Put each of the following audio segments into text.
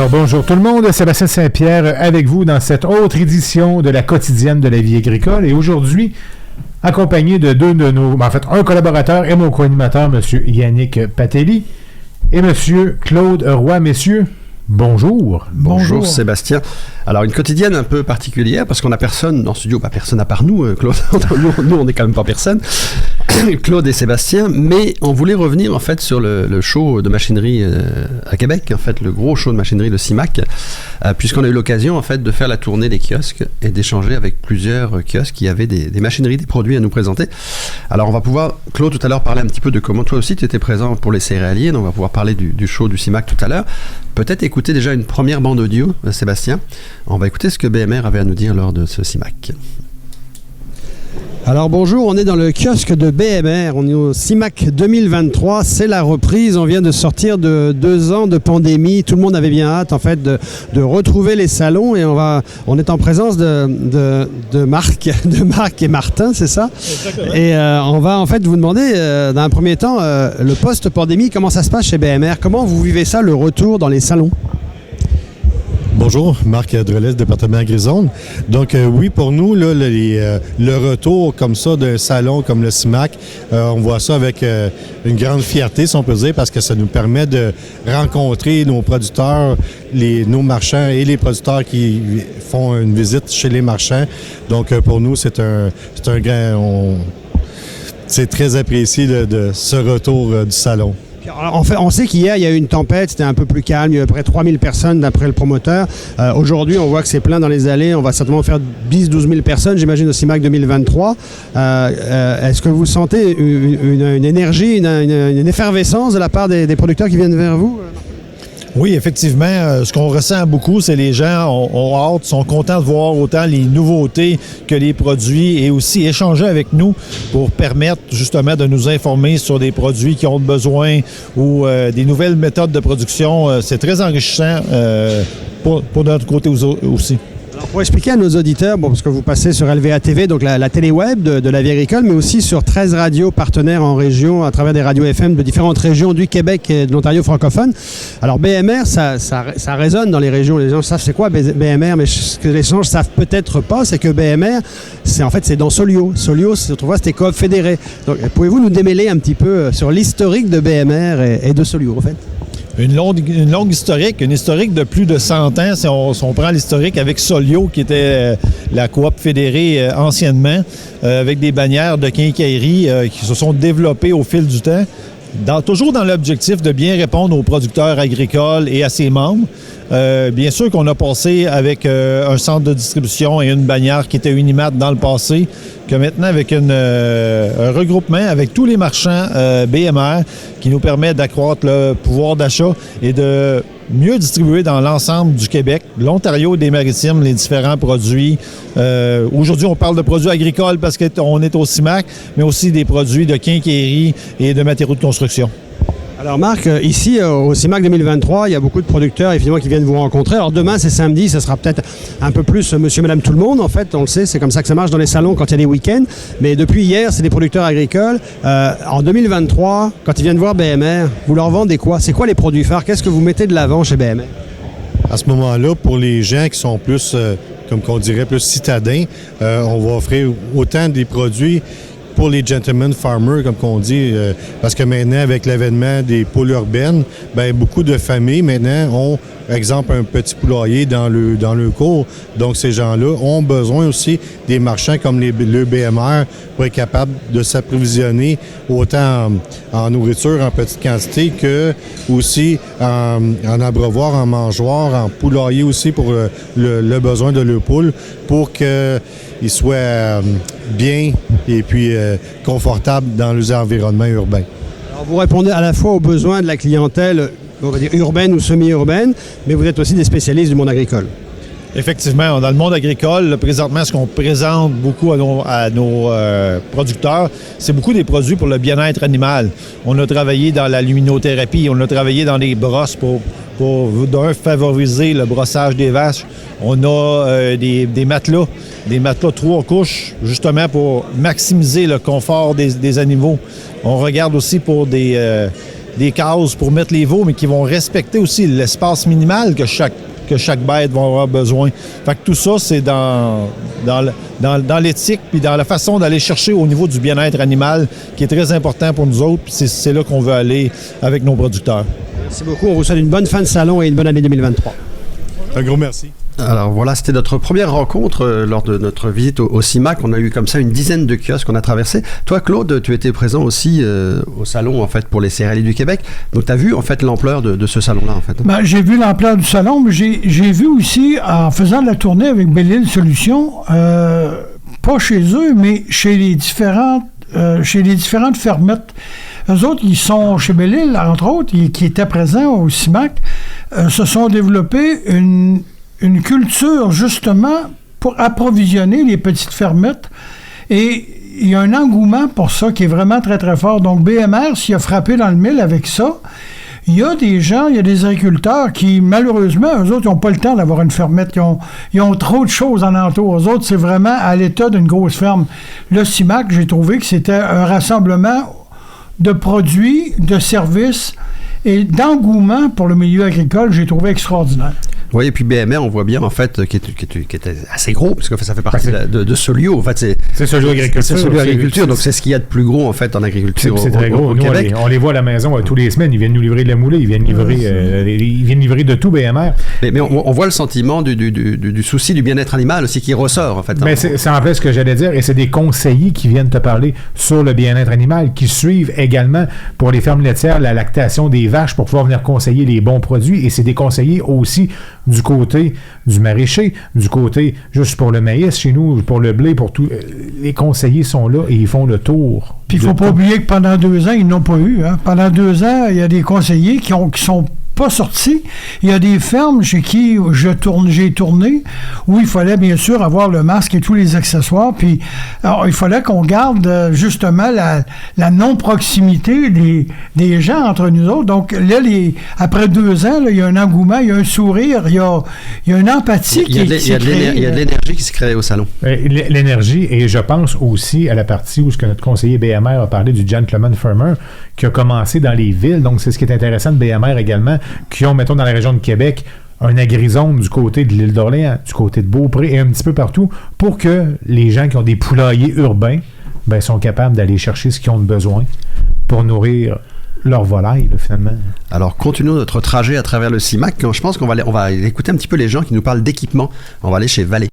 Alors bonjour tout le monde, Sébastien Saint-Pierre avec vous dans cette autre édition de la quotidienne de la vie agricole et aujourd'hui accompagné de un collaborateur et mon co-animateur, M. Yannick Patelli et M. Claude Roy. Messieurs, bonjour. Bonjour Sébastien. Alors une quotidienne un peu particulière parce qu'on n'a personne dans le studio, personne à part nous, Claude. nous on n'est quand même pas personne. Claude et Sébastien, mais on voulait revenir en fait sur le show de machinerie à Québec, en fait le gros show de machinerie de CIMAC, puisqu'on a eu l'occasion en fait de faire la tournée des kiosques et d'échanger avec plusieurs kiosques qui avaient des machineries, des produits à nous présenter. Alors on va pouvoir, Claude tout à l'heure parlait un petit peu de comment toi aussi tu étais présent pour les céréaliers, donc on va pouvoir parler du show du CIMAC tout à l'heure. Peut-être écouter déjà une première bande audio, Sébastien. On va écouter ce que BMR avait à nous dire lors de ce CIMAC. Alors bonjour, on est dans le kiosque de BMR, on est au CIMAC 2023, c'est la reprise, on vient de sortir de 2 ans de pandémie, tout le monde avait bien hâte en fait de retrouver les salons et on est en présence de Marc et Martin, c'est ça? Exactement. Et on va en fait vous demander dans un premier temps, le post-pandémie, comment ça se passe chez BMR? Comment vous vivez ça, le retour dans les salons? Bonjour, Marc Drelès, département Grisonne. Donc oui, pour nous, là, le retour comme ça d'un salon comme le CIMAC, on voit ça avec une grande fierté, si on peut dire, parce que ça nous permet de rencontrer nos producteurs, nos marchands et les producteurs qui font une visite chez les marchands. Donc pour nous, c'est un grand... c'est très apprécié de ce retour du salon. En fait, on sait qu'hier, il y a eu une tempête, c'était un peu plus calme, il y a à peu près 3000 personnes d'après le promoteur. Aujourd'hui, on voit que c'est plein dans les allées, on va certainement faire 10-12 000 personnes, j'imagine, au CIMAC 2023. Est-ce que vous sentez une énergie, une effervescence de la part des producteurs qui viennent vers vous? Oui, effectivement. Ce qu'on ressent beaucoup, c'est les gens ont hâte, sont contents de voir autant les nouveautés que les produits et aussi échanger avec nous pour permettre justement de nous informer sur des produits qui ont besoin ou des nouvelles méthodes de production. C'est très enrichissant pour notre côté aussi. Alors pour expliquer à nos auditeurs, parce que vous passez sur LVA TV, donc la télé web de la vie agricole, mais aussi sur 13 radios partenaires en région, à travers des radios FM de différentes régions du Québec et de l'Ontario francophone. Alors BMR, ça résonne dans les régions. Les gens savent c'est quoi BMR, mais ce que les gens ne savent peut-être pas, c'est que BMR, c'est dans Solio. Solio, c'était Coop Fédéré. Donc pouvez-vous nous démêler un petit peu sur l'historique de BMR et de Solio, en fait? Une longue historique, une historique de plus de 100 ans, si on prend l'historique avec Solio, qui était la coop fédérée anciennement, avec des bannières de quincaillerie qui se sont développées au fil du temps, toujours dans l'objectif de bien répondre aux producteurs agricoles et à ses membres. Bien sûr qu'on a passé avec un centre de distribution et une bannière qui était Unimat dans le passé, que maintenant avec un regroupement avec tous les marchands BMR qui nous permet d'accroître le pouvoir d'achat et de mieux distribuer dans l'ensemble du Québec, l'Ontario, des Maritimes, les différents produits. Aujourd'hui, on parle de produits agricoles parce qu'on est au CIMAC, mais aussi des produits de quincaillerie et de matériaux de construction. Alors Marc, ici au CIMAC 2023, il y a beaucoup de producteurs évidemment qui viennent vous rencontrer. Alors demain c'est samedi, ça sera peut-être un peu plus monsieur, madame, tout le monde. En fait, on le sait, c'est comme ça que ça marche dans les salons quand il y a des week-ends. Mais depuis hier, c'est des producteurs agricoles. En 2023, quand ils viennent voir BMR, vous leur vendez quoi? C'est quoi les produits phares? Qu'est-ce que vous mettez de l'avant chez BMR? À ce moment-là, pour les gens qui sont plus, comme qu'on dirait, plus citadins, on va offrir autant des produits pour les gentlemen farmers, comme on dit, parce que maintenant, avec l'avènement des poules urbaines, beaucoup de familles maintenant ont, par exemple, un petit poulailler dans le cours. Donc, ces gens-là ont besoin aussi des marchands comme le BMR pour être capable de s'approvisionner autant en nourriture en petite quantité que aussi en abreuvoir, en mangeoire, en poulailler aussi pour le besoin de leur poule pour qu'ils soient bien et puis confortables dans les environnements urbains. Alors vous répondez à la fois aux besoins de la clientèle, on va dire urbaine ou semi-urbaine, mais vous êtes aussi des spécialistes du monde agricole. Effectivement, dans le monde agricole, présentement, ce qu'on présente beaucoup à nos producteurs, c'est beaucoup des produits pour le bien-être animal. On a travaillé dans la luminothérapie, on a travaillé dans les brosses pour favoriser le brossage des vaches. On a des matelas 3 couches, justement pour maximiser le confort des animaux. On regarde aussi pour des des cases pour mettre les veaux, mais qui vont respecter aussi l'espace minimal que chaque bête va avoir besoin. Fait que tout ça, c'est dans l'éthique puis dans la façon d'aller chercher au niveau du bien-être animal qui est très important pour nous autres. Puis c'est là qu'on veut aller avec nos producteurs. Merci beaucoup. On vous souhaite une bonne fin de salon et une bonne année 2023. Un gros merci. Alors voilà, c'était notre première rencontre lors de notre visite au CIMAC. On a eu comme ça une dizaine de kiosques qu'on a traversés. Toi, Claude, tu étais présent aussi au salon en fait pour les céréaliers du Québec. Donc tu as vu en fait l'ampleur de ce salon-là en fait. Ben, j'ai vu l'ampleur du salon, mais j'ai vu aussi en faisant de la tournée avec Belle-Île Solutions, pas chez eux, mais chez les différentes fermettes. Eux autres, ils sont chez Belle-Île, entre autres, qui étaient présents au CIMAC, se sont développés une culture, justement, pour approvisionner les petites fermettes. Et il y a un engouement pour ça qui est vraiment très, très fort. Donc, BMR s'y a frappé dans le mille avec ça. Il y a des gens, il y a des agriculteurs qui, malheureusement, eux autres, ils n'ont pas le temps d'avoir une fermette. Ils ont trop de choses en entour. Eux autres, c'est vraiment à l'état d'une grosse ferme. Le CIMAC, j'ai trouvé que c'était un rassemblement de produits, de services et d'engouement pour le milieu agricole, j'ai trouvé extraordinaire. Oui, et puis BMR, on voit bien en fait qui était assez gros, parce que ça fait partie de Solio. En fait, c'est Solio Agriculture. C'est Solio Agriculture, donc c'est ce qu'il y a de plus gros en fait en agriculture. C'est très gros. Au Nous, Québec. on les voit à la maison tous les semaines. Ils viennent nous livrer de la moulée, ils viennent livrer de tout BMR. Mais on voit le sentiment du souci du bien-être animal aussi qui ressort en fait. Ben, c'est en fait ce que j'allais dire, et c'est des conseillers qui viennent te parler sur le bien-être animal, qui suivent également pour les fermes laitières la lactation des vaches pour pouvoir venir conseiller les bons produits, et c'est des conseillers aussi du côté du maraîcher, du côté juste pour le maïs chez nous, pour le blé, pour tout. Les conseillers sont là et ils font le tour. Puis il ne faut pas oublier que pendant 2 ans, ils n'ont pas eu. Hein. Pendant 2 ans, il y a des conseillers qui sont pas sortis. Il y a des fermes chez qui j'ai tourné où il fallait bien sûr avoir le masque et tous les accessoires. Puis alors, il fallait qu'on garde justement la non-proximité des gens entre nous autres. Donc là, après 2 ans, là, il y a un engouement, il y a un sourire, il y a une empathie qui s'est créée. Il y a de l'énergie qui se crée au salon. L'énergie, et je pense aussi à la partie où ce que notre conseiller BMR a parlé du Gentleman Farmer qui a commencé dans les villes. Donc c'est ce qui est intéressant de BMR également, qui ont, mettons, dans la région de Québec, un agrizone du côté de l'île d'Orléans, du côté de Beaupré et un petit peu partout, pour que les gens qui ont des poulaillers urbains sont capables d'aller chercher ce qu'ils ont de besoin pour nourrir leur volaille, là, finalement. Alors, continuons notre trajet à travers le CIMAC. Je pense qu'on va écouter un petit peu les gens qui nous parlent d'équipement. On va aller chez Vallée.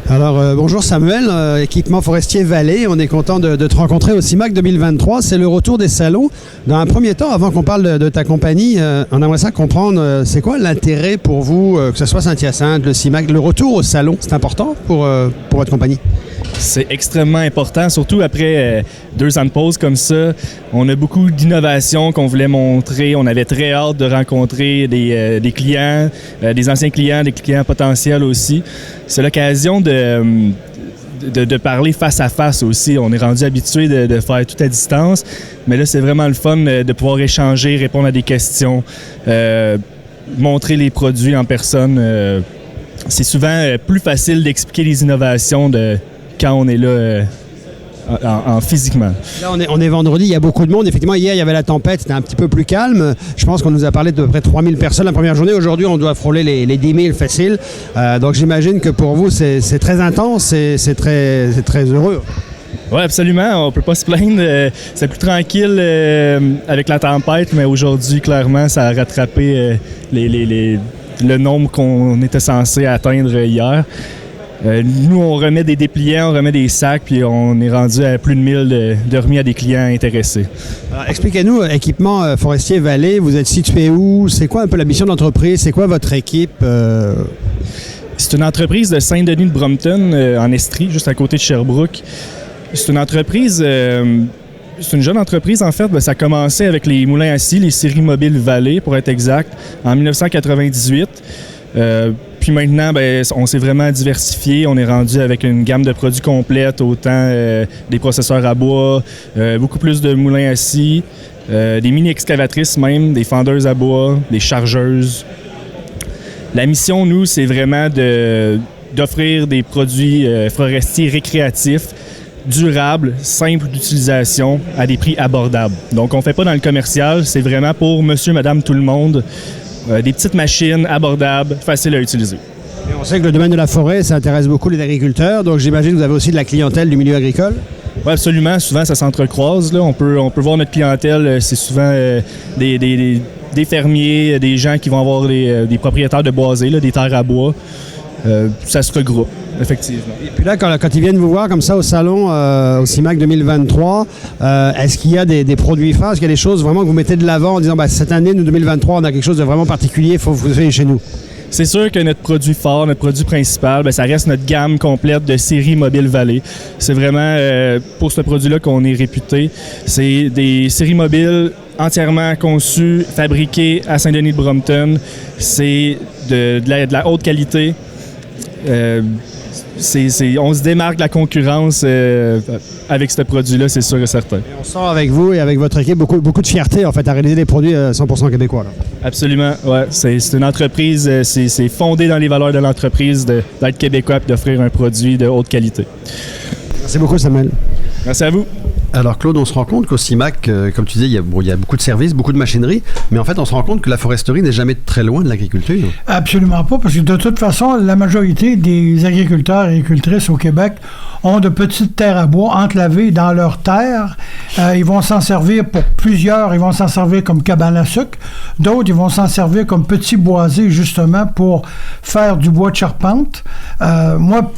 Alors, bonjour Samuel, équipement forestier Vallée. On est content de te rencontrer au CIMAC 2023. C'est le retour des salons. Dans un premier temps, avant qu'on parle de ta compagnie, on aimerait ça comprendre, c'est quoi l'intérêt pour vous, que ce soit Saint-Hyacinthe, le CIMAC, le retour au salon, c'est important pour votre compagnie? C'est extrêmement important, surtout après 2 ans de pause comme ça. On a beaucoup d'innovations qu'on voulait montrer. On avait très hâte de rencontrer des clients, des anciens clients, des clients potentiels aussi. C'est l'occasion de parler face à face aussi. On est rendu habitué de faire tout à distance, mais là, c'est vraiment le fun de pouvoir échanger, répondre à des questions, montrer les produits en personne. C'est souvent plus facile d'expliquer les innovations quand on est là physiquement. Là, on est vendredi, il y a beaucoup de monde. Effectivement, hier, il y avait la tempête, c'était un petit peu plus calme. Je pense qu'on nous a parlé de près de 3000 personnes la première journée. Aujourd'hui, on doit frôler les 10 000 faciles. Donc, j'imagine que pour vous, c'est très intense, c'est très heureux. Oui, absolument. On peut pas se plaindre. C'est plus tranquille avec la tempête, mais aujourd'hui, clairement, ça a rattrapé le nombre qu'on était censé atteindre hier. Nous, on remet des dépliants, on remet des sacs, puis on est rendu à plus de 1000 de remis à des clients intéressés. Alors, expliquez-nous, équipement forestier Vallée, vous êtes situé où? C'est quoi un peu la mission d'entreprise? C'est quoi votre équipe? C'est une entreprise de Saint-Denis de Brompton, en Estrie, juste à côté de Sherbrooke. C'est une entreprise... c'est une jeune entreprise, en fait. Ça a commencé avec les moulins à scie, les séries mobiles Vallée, pour être exact, en 1998. Puis maintenant, on s'est vraiment diversifié. On est rendu avec une gamme de produits complète, autant des processeurs à bois, beaucoup plus de moulins à scie, des mini-excavatrices même, des fendeuses à bois, des chargeuses. La mission, nous, c'est vraiment d'offrir des produits forestiers récréatifs durable, simple d'utilisation, à des prix abordables. Donc, on ne fait pas dans le commercial, c'est vraiment pour monsieur, madame, tout le monde. Des petites machines abordables, faciles à utiliser. Et on sait que le domaine de la forêt, ça intéresse beaucoup les agriculteurs, donc j'imagine que vous avez aussi de la clientèle du milieu agricole? Oui, absolument. Souvent, ça s'entrecroise. Là. On peut voir notre clientèle, c'est souvent des fermiers, des gens qui vont avoir des propriétaires de boisés, là, des terres à bois. Ça se regroupe, effectivement. Et puis là, quand ils viennent vous voir comme ça au salon, au CIMAC 2023, est-ce qu'il y a des produits phares? Est-ce qu'il y a des choses vraiment que vous mettez de l'avant en disant cette année, nous, 2023, on a quelque chose de vraiment particulier, il faut que vous soyez chez nous? C'est sûr que notre produit phare, notre produit principal, ça reste notre gamme complète de série Mobile Valley. C'est vraiment pour ce produit-là qu'on est réputé. C'est des séries mobiles entièrement conçues, fabriquées à Saint-Denis-de-Brompton. C'est de la haute qualité. On se démarque de la concurrence avec ce produit-là, c'est sûr et certain. Et on sort avec vous et avec votre équipe beaucoup de fierté en fait à réaliser des produits 100% québécois. Là. Absolument, ouais. C'est une entreprise, c'est fondé dans les valeurs de l'entreprise d'être québécois et d'offrir un produit de haute qualité. Merci beaucoup, Samuel. Merci à vous. Alors Claude, on se rend compte qu'au CIMAC, comme tu disais, il y a beaucoup de services, beaucoup de machinerie, mais en fait on se rend compte que la foresterie n'est jamais très loin de l'agriculture. Absolument pas, parce que de toute façon, la majorité des agriculteurs et agricultrices au Québec ont de petites terres à bois enclavées dans leurs terres. Ils vont s'en servir pour plusieurs, ils vont s'en servir comme cabane à sucre, d'autres ils vont s'en servir comme petits boisés justement pour faire du bois de charpente. Moi,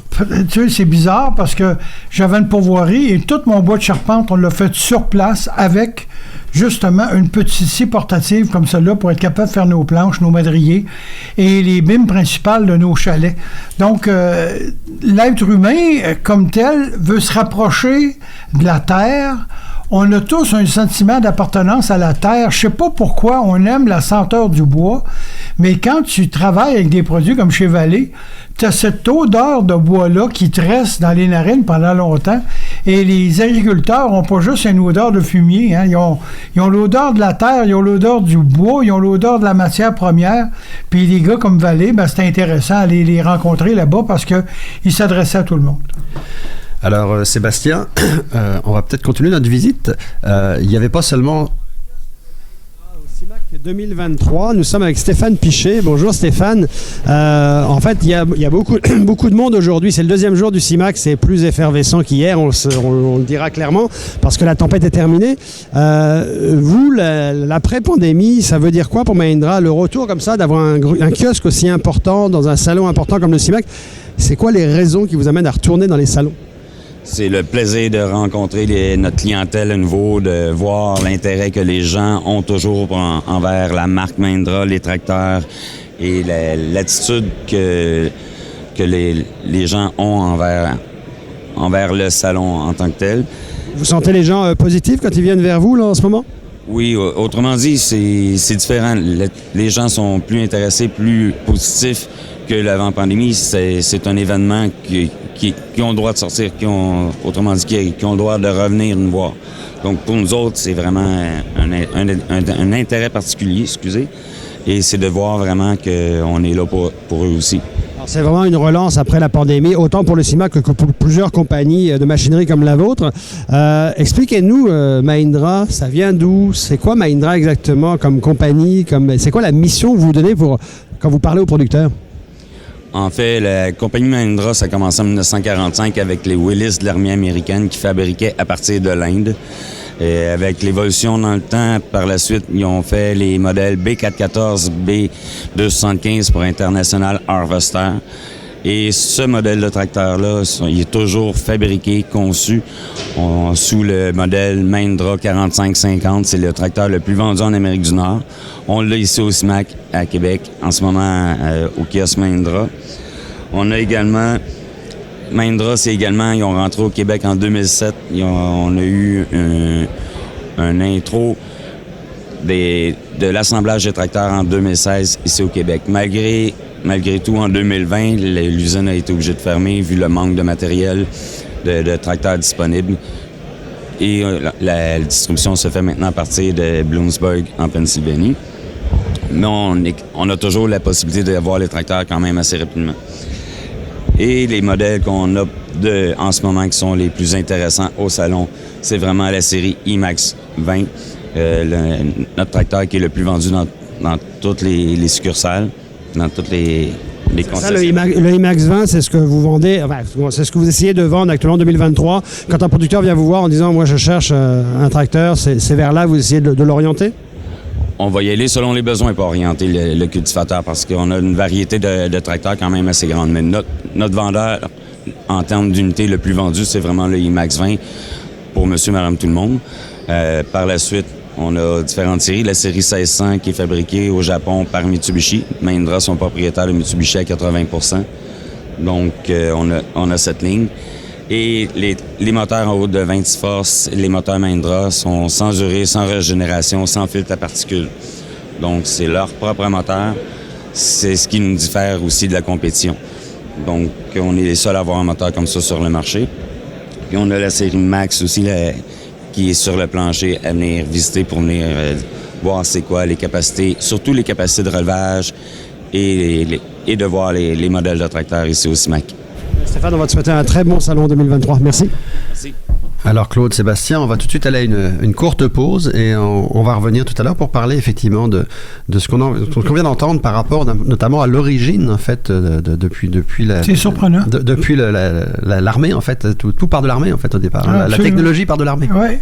tu sais, c'est bizarre parce que j'avais une pourvoirie et tout mon bois de charpente, on l'a fait sur place avec justement une petite scie portative comme celle-là pour être capable de faire nos planches, nos madriers et les bimes principales de nos chalets. Donc, l'être humain, comme tel, veut se rapprocher de la terre. On a tous un sentiment d'appartenance à la terre. Je sais pas pourquoi on aime la senteur du bois, mais quand tu travailles avec des produits comme chez Vallée, tu as cette odeur de bois-là qui te reste dans les narines pendant longtemps. Et les agriculteurs n'ont pas juste une odeur de fumier. Hein. Ils ont l'odeur de la terre, ils ont l'odeur du bois, ils ont l'odeur de la matière première. Puis les gars comme Vallée, c'est intéressant d'aller les rencontrer là-bas parce qu'ils s'adressaient à tout le monde. Alors Sébastien, on va peut-être continuer notre visite. Il n'y avait pas seulement... Au CIMAC 2023, nous sommes avec Stéphane Piché. Bonjour Stéphane. En fait, il y a beaucoup de monde aujourd'hui. C'est le deuxième jour du CIMAC. C'est plus effervescent qu'hier, on le dira clairement, parce que la tempête est terminée. Vous, l'après-pandémie, ça veut dire quoi pour Mahindra? Le retour comme ça, d'avoir un kiosque aussi important dans un salon important comme le CIMAC, c'est quoi les raisons qui vous amènent à retourner dans les salons? C'est le plaisir de rencontrer notre clientèle à nouveau, de voir l'intérêt que les gens ont toujours envers la marque Mahindra, les tracteurs et l'attitude que les gens ont envers le salon en tant que tel. Vous sentez les gens positifs quand ils viennent vers vous là, en ce moment? Oui, autrement dit, c'est différent. Les gens sont plus intéressés, plus positifs que l'avant-pandémie. C'est un événement qui ont le droit de sortir, qui ont le droit de revenir nous voir. Donc, pour nous autres, c'est vraiment un intérêt particulier, excusez, et c'est de voir vraiment qu'on est là pour eux aussi. Alors, c'est vraiment une relance après la pandémie, autant pour le CIMAC que pour plusieurs compagnies de machinerie comme la vôtre. Expliquez-nous, Mahindra, ça vient d'où? C'est quoi Mahindra exactement comme compagnie? C'est quoi la mission que vous donnez quand vous parlez aux producteurs? En fait, la compagnie Mahindra, ça a commencé en 1945 avec les Willys de l'armée américaine qui fabriquaient à partir de l'Inde. Et avec l'évolution dans le temps, par la suite, ils ont fait les modèles B414, B275 pour International Harvester. Et ce modèle de tracteur-là, il est toujours fabriqué, conçu sous le modèle Mahindra 4550. C'est le tracteur le plus vendu en Amérique du Nord. On l'a ici au CIMAC à Québec, en ce moment au kiosque Mahindra. On a également... Mahindra, ils ont rentré au Québec en 2007. On a eu un intro de l'assemblage des tracteurs en 2016 ici au Québec. Malgré tout, en 2020, l'usine a été obligée de fermer vu le manque de matériel de tracteurs disponibles. Et la distribution se fait maintenant à partir de Bloomsburg, en Pennsylvanie. Mais on a toujours la possibilité d'avoir les tracteurs quand même assez rapidement. Et les modèles qu'on a en ce moment qui sont les plus intéressants au salon, c'est vraiment la série IMAX 20, notre tracteur qui est le plus vendu dans toutes les succursales, dans toutes les concessions. Le IMAX 20, c'est ce que vous vendez, c'est ce que vous essayez de vendre actuellement en 2023. Quand un producteur vient vous voir en disant « moi je cherche un tracteur », c'est vers là vous essayez de l'orienter? On va y aller selon les besoins et pas orienter le cultivateur parce qu'on a une variété de tracteurs quand même assez grande. Mais notre vendeur, en termes d'unité, le plus vendu, c'est vraiment le IMAX 20 pour monsieur, madame, tout le monde. Par la suite, on a différentes séries. La série 1600 qui est fabriquée au Japon par Mitsubishi. Mahindra sont propriétaires de Mitsubishi à 80%. Donc, on a cette ligne. Et les moteurs en haut de 26 forces, les moteurs Mahindra sont sans urée, sans régénération, sans filtre à particules. Donc, c'est leur propre moteur. C'est ce qui nous diffère aussi de la compétition. Donc, on est les seuls à avoir un moteur comme ça sur le marché. Puis, on a la série Max aussi, qui est sur le plancher à venir visiter pour venir voir c'est quoi les capacités, surtout les capacités de relevage et de voir les modèles de tracteurs ici au CIMAC. Stéphane, on va te souhaiter un très bon salon 2023. Merci. Merci. Alors Claude, Sébastien, on va tout de suite aller à une courte pause et on va revenir tout à l'heure pour parler effectivement de ce qu'on vient d'entendre par rapport notamment à l'origine en fait depuis la. C'est surprenant. Depuis l'armée en fait, tout part de l'armée en fait au départ. Ah, la technologie part de l'armée. Oui.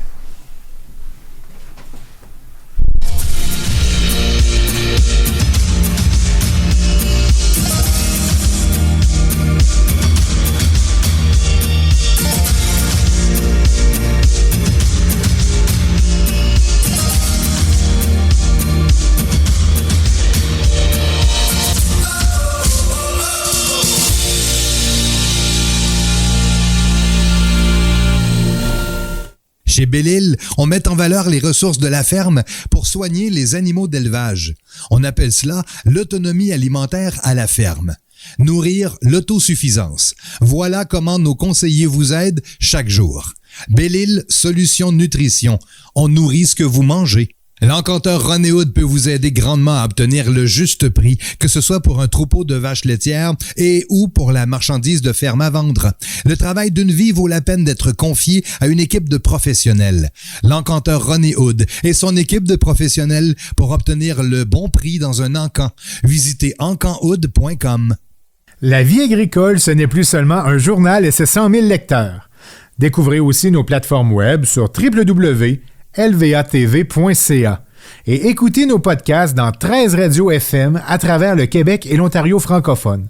Chez Belle-Île, on met en valeur les ressources de la ferme pour soigner les animaux d'élevage. On appelle cela l'autonomie alimentaire à la ferme. Nourrir l'autosuffisance. Voilà comment nos conseillers vous aident chaque jour. Belle-Île Solutions Nutrition. On nourrit ce que vous mangez. L'encanteur René Hood peut vous aider grandement à obtenir le juste prix, que ce soit pour un troupeau de vaches laitières et ou pour la marchandise de ferme à vendre. Le travail d'une vie vaut la peine d'être confié à une équipe de professionnels. L'encanteur René Hood et son équipe de professionnels pour obtenir le bon prix dans un encan. Visitez encanhood.com. La vie agricole, ce n'est plus seulement un journal et ses 100 000 lecteurs. Découvrez aussi nos plateformes web sur www.lvatv.ca et écoutez nos podcasts dans 13 radios FM à travers le Québec et l'Ontario francophone.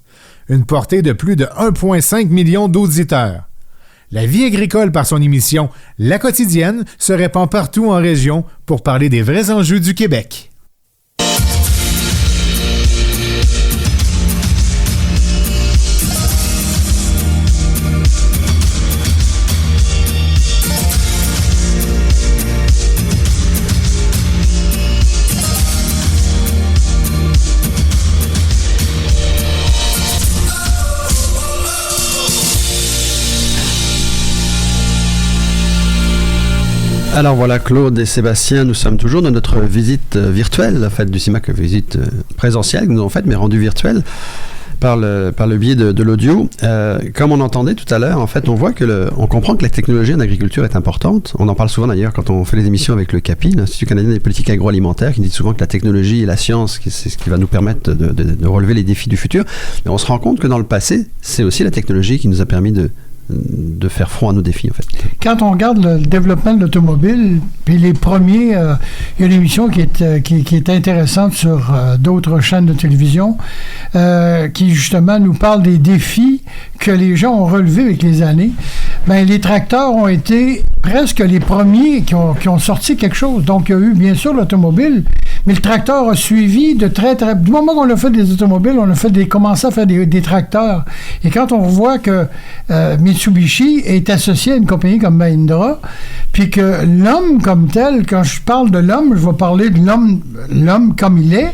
Une portée de plus de 1,5 million d'auditeurs. La vie agricole, par son émission La Quotidienne, se répand partout en région pour parler des vrais enjeux du Québec. Alors voilà, Claude et Sébastien, nous sommes toujours dans notre visite virtuelle, en fait, du CIMAC, visite présentielle que nous avons faite, mais rendue virtuelle par le biais de l'audio. Comme on entendait tout à l'heure, en fait, on comprend que la technologie en agriculture est importante. On en parle souvent d'ailleurs quand on fait les émissions avec le CAPI, l'Institut canadien des politiques agroalimentaires, qui dit souvent que la technologie et la science, c'est ce qui va nous permettre de relever les défis du futur. Mais on se rend compte que dans le passé, c'est aussi la technologie qui nous a permis de faire front à nos défis, en fait. Quand on regarde le développement de l'automobile, puis les premiers, il y a une émission qui est intéressante sur d'autres chaînes de télévision, qui justement nous parle des défis que les gens ont relevés avec les années. Ben, les tracteurs ont été presque les premiers qui ont sorti quelque chose. Donc, il y a eu bien sûr l'automobile, mais le tracteur a suivi de très, très... Du moment qu'on a fait des automobiles, on a commencé à faire des tracteurs. Et quand on voit que Mitsubishi est associé à une compagnie comme Mahindra, puis que l'homme comme tel, quand je parle de l'homme, je vais parler de l'homme comme il est,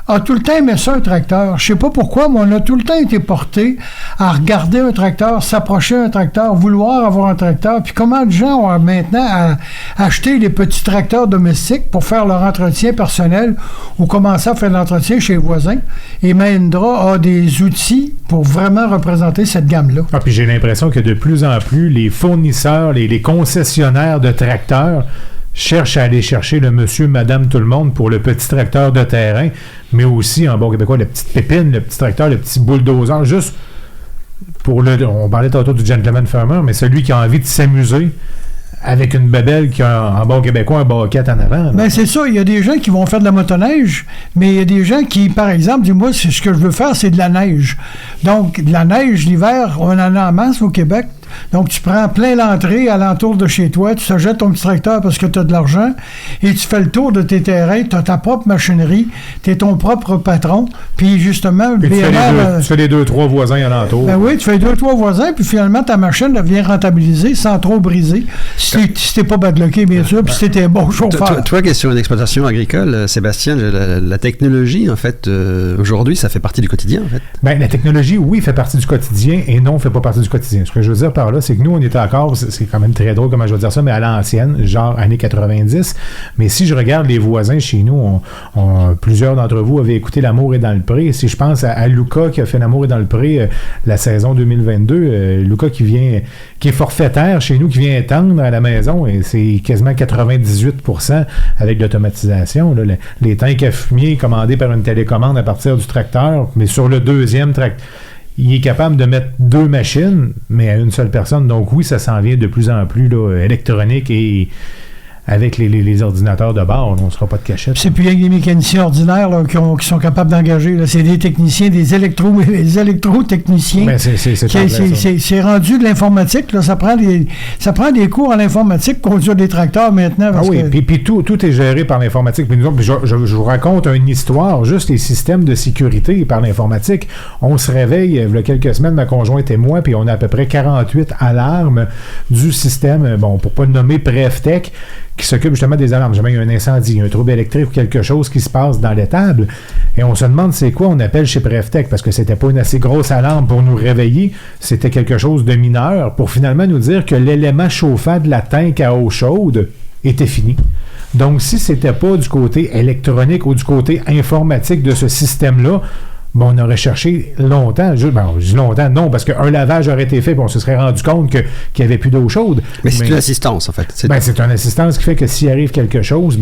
a tout le temps aimé ça, un tracteur. Je sais pas pourquoi, mais on a tout le temps été porté à regarder un tracteur, s'approcher d'un tracteur, vouloir avoir un tracteur. Puis comment de gens ont maintenant acheté des petits tracteurs domestiques pour faire leur entretien personnel ou commencer à faire l'entretien chez les voisins. Et Mahindra a des outils pour vraiment représenter cette gamme-là. Ah, puis j'ai l'impression que de plus en plus, les fournisseurs, les concessionnaires de tracteurs cherchent à aller chercher le monsieur, madame, tout le monde pour le petit tracteur de terrain, mais aussi, en bon québécois, la petite pépine, le petit tracteur, le petit bulldozer, juste pour on parlait tantôt du gentleman farmer, mais celui qui a envie de s'amuser avec une babelle qui a, en bon québécois, un baquette en avant. Ben c'est ça, il y a des gens qui vont faire de la motoneige, mais il y a des gens qui, par exemple, disent, moi, ce que je veux faire, c'est de la neige. Donc, de la neige, l'hiver, on en a en masse au Québec. Donc, tu prends plein l'entrée alentour de chez toi, tu te jettes ton petit tracteur parce que tu as de l'argent et tu fais le tour de tes terrains, tu as ta propre machinerie, tu es ton propre patron, puis justement... Puis tu fais les 2-3 voisins alentour. Ben oui, tu fais 2-3 voisins, puis finalement, ta machine devient rentabilisée sans trop briser, si t'es pas badlocké, bien sûr, puis si t'es un bon chauffeur. Toi, question d'exploitation agricole, Sébastien, la technologie, en fait, aujourd'hui, ça fait partie du quotidien, en fait? Ben, la technologie, oui, fait partie du quotidien et non, fait pas partie du quotidien. Ce que je veux dire par là, c'est que nous, on était encore, c'est quand même très drôle comment je vais dire ça, mais à l'ancienne, genre années 90. Mais si je regarde les voisins chez nous, plusieurs d'entre vous avaient écouté L'amour est dans le pré. Si je pense à Luca qui a fait L'amour est dans le pré la saison 2022, Luca qui est forfaitaire chez nous, qui vient étendre à la maison, et c'est quasiment 98% avec l'automatisation. Là, les tanks à fumier commandés par une télécommande à partir du tracteur, mais sur le deuxième tracteur, il est capable de mettre 2 machines, mais à une seule personne. Donc oui, ça s'en vient de plus en plus là, électronique et avec les ordinateurs de bord, on ne sera pas de cachette. C'est plus rien que des mécaniciens ordinaires là, qui sont capables d'engager. Là. C'est des techniciens, des électrotechniciens. Ben c'est rendu de l'informatique. Là. Ça prend des cours en informatique, conduire des tracteurs maintenant. Parce puis tout est géré par l'informatique. Puis je vous raconte une histoire, juste les systèmes de sécurité par l'informatique. On se réveille, il y a quelques semaines, ma conjointe et moi, puis on a à peu près 48 alarmes du système, bon, pour pas le nommer PrefTech, qui s'occupe justement des alarmes. Jamais il y a un incendie, un trouble électrique ou quelque chose qui se passe dans l'étable. Et on se demande c'est quoi on appelle chez PrefTech, parce que c'était pas une assez grosse alarme pour nous réveiller, c'était quelque chose de mineur, pour finalement nous dire que l'élément chauffant de la tank à eau chaude était fini. Donc si c'était pas du côté électronique ou du côté informatique de ce système-là, bon, on aurait cherché longtemps. Je dis longtemps, non, parce qu'un lavage aurait été fait et on se serait rendu compte qu'il n'y avait plus d'eau chaude. Mais c'est une assistance, en fait. C'est une assistance qui fait que s'il arrive quelque chose,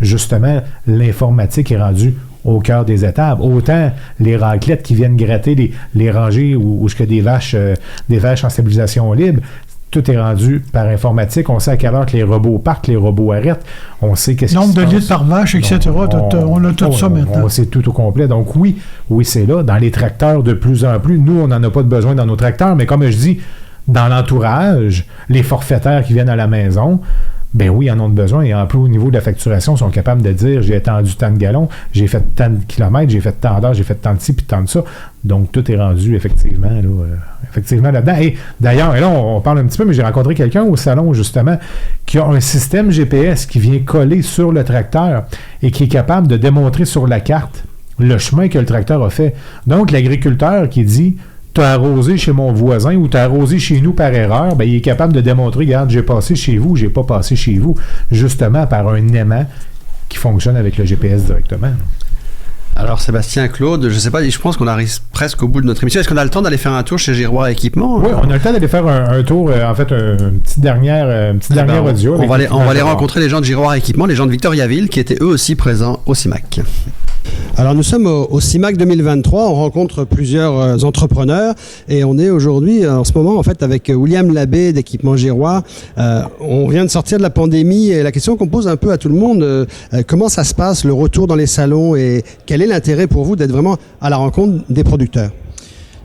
justement, l'informatique est rendue au cœur des étables. Autant les raclettes qui viennent gratter les rangées ou ce que des vaches en stabilisation libre, tout est rendu par informatique. On sait à quelle heure que les robots partent, les robots arrêtent. On sait qu'est-ce nombre de litres par vache, etc. On a tout ça maintenant. On sait tout au complet. Donc oui, c'est là. Dans les tracteurs, de plus en plus, nous, on n'en a pas de besoin dans nos tracteurs, mais comme je dis, dans l'entourage, les forfaitaires qui viennent à la maison, ben oui, ils en ont besoin. Et en plus, au niveau de la facturation, ils sont capables de dire j'ai attendu tant de gallons, j'ai fait tant de kilomètres, j'ai fait tant d'heures, j'ai fait tant de ci, puis tant de ça. Donc, tout est rendu effectivement là-dedans. Et d'ailleurs, et là, on parle un petit peu, mais j'ai rencontré quelqu'un au salon, justement, qui a un système GPS qui vient coller sur le tracteur et qui est capable de démontrer sur la carte le chemin que le tracteur a fait. Donc, l'agriculteur qui dit t'as arrosé chez mon voisin ou t'as arrosé chez nous par erreur, ben, il est capable de démontrer, regarde, j'ai passé chez vous, j'ai pas passé chez vous, justement par un aimant qui fonctionne avec le GPS directement. Alors Sébastien, Claude, je sais pas, je pense qu'on arrive presque au bout de notre émission. Est-ce qu'on a le temps d'aller faire un tour chez Giroir Équipement? Oui, on a le temps d'aller faire un tour, en fait, une petite dernière audio. On va aller rencontrer les gens de Giroir Équipement, les gens de Victoriaville, qui étaient eux aussi présents au CIMAC. Alors nous sommes au CIMAC 2023, on rencontre plusieurs entrepreneurs et on est aujourd'hui en ce moment en fait avec William Labbé d'Équipement Giroir. On vient de sortir de la pandémie et la question qu'on pose un peu à tout le monde, comment ça se passe le retour dans les salons et quel est l'intérêt pour vous d'être vraiment à la rencontre des producteurs?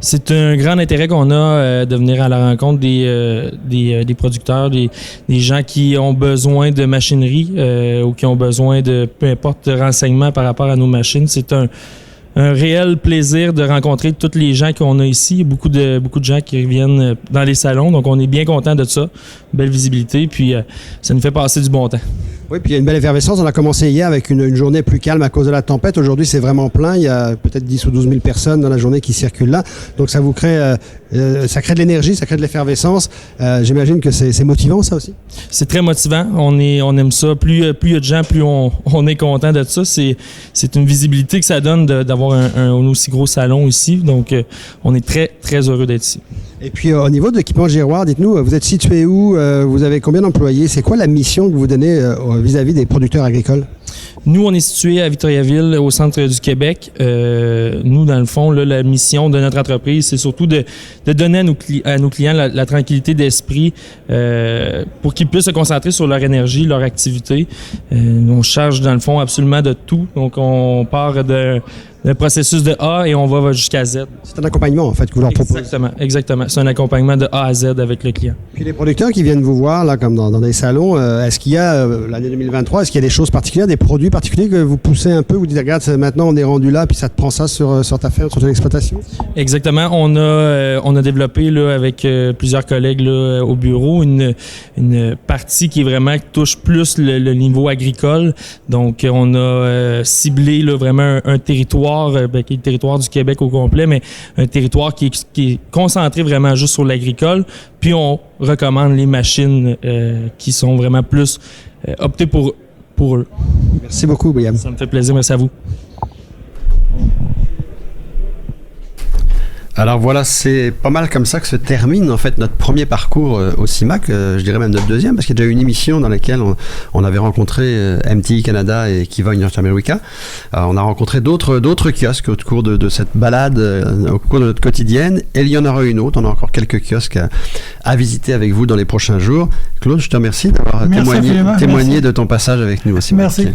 C'est un grand intérêt qu'on a de venir à la rencontre des producteurs, des gens qui ont besoin de machinerie ou qui ont besoin de peu importe de renseignements par rapport à nos machines. C'est un réel plaisir de rencontrer tous les gens qu'on a ici. Beaucoup de gens qui viennent dans les salons, donc on est bien content de ça. Belle visibilité, puis ça nous fait passer du bon temps. Oui, puis il y a une belle effervescence. On a commencé hier avec une journée plus calme à cause de la tempête. Aujourd'hui, c'est vraiment plein. Il y a peut-être 10 ou 12 000 personnes dans la journée qui circulent là. Donc ça vous crée, ça crée de l'énergie, ça crée de l'effervescence. J'imagine que c'est motivant, ça aussi. C'est très motivant. On aime ça. Plus il y a de gens, plus on est content de ça. C'est une visibilité que ça donne d'avoir un aussi gros salon ici. Donc, on est très, très heureux d'être ici. Et puis, au niveau de l'équipement Giroir, dites-nous, vous êtes situé où? Vous avez combien d'employés? C'est quoi la mission que vous donnez vis-à-vis des producteurs agricoles? Nous, on est situé à Victoriaville, au centre du Québec. Nous, dans le fond, là, la mission de notre entreprise, c'est surtout de donner à nos clients la tranquillité d'esprit pour qu'ils puissent se concentrer sur leur énergie, leur activité. On charge, dans le fond, absolument de tout. Donc, on part d'un processus de A et on va jusqu'à Z. C'est un accompagnement, en fait, que vous leur proposez. Exactement. C'est un accompagnement de A à Z avec le client. Puis les producteurs qui viennent vous voir, là, comme dans des salons, est-ce qu'il y a, l'année 2023, est-ce qu'il y a des choses particulières, des produits particuliers que vous poussez un peu, vous dites, regarde, maintenant on est rendu là, puis ça te prend ça sur ta ferme, sur ton exploitation? Exactement. On a développé là, avec plusieurs collègues là, au bureau une partie qui est vraiment qui touche plus le niveau agricole. Donc, on a ciblé là, vraiment un territoire qui est le territoire du Québec au complet, mais un territoire qui est concentré vraiment juste sur l'agricole. Puis on recommande les machines qui sont vraiment plus optées pour eux. Merci beaucoup, William. Ça me fait plaisir. Merci à vous. Alors voilà, c'est pas mal comme ça que se termine en fait notre premier parcours au CIMAC, je dirais même notre deuxième, parce qu'il y a déjà eu une émission dans laquelle on avait rencontré MTI Canada et Kiva North America. On a rencontré d'autres kiosques au cours de cette balade, au cours de notre quotidienne, et il y en aura une autre. On a encore quelques kiosques à visiter avec vous dans les prochains jours. Claude, je te remercie d'avoir témoigné de ton passage avec nous au CIMAC. Merci.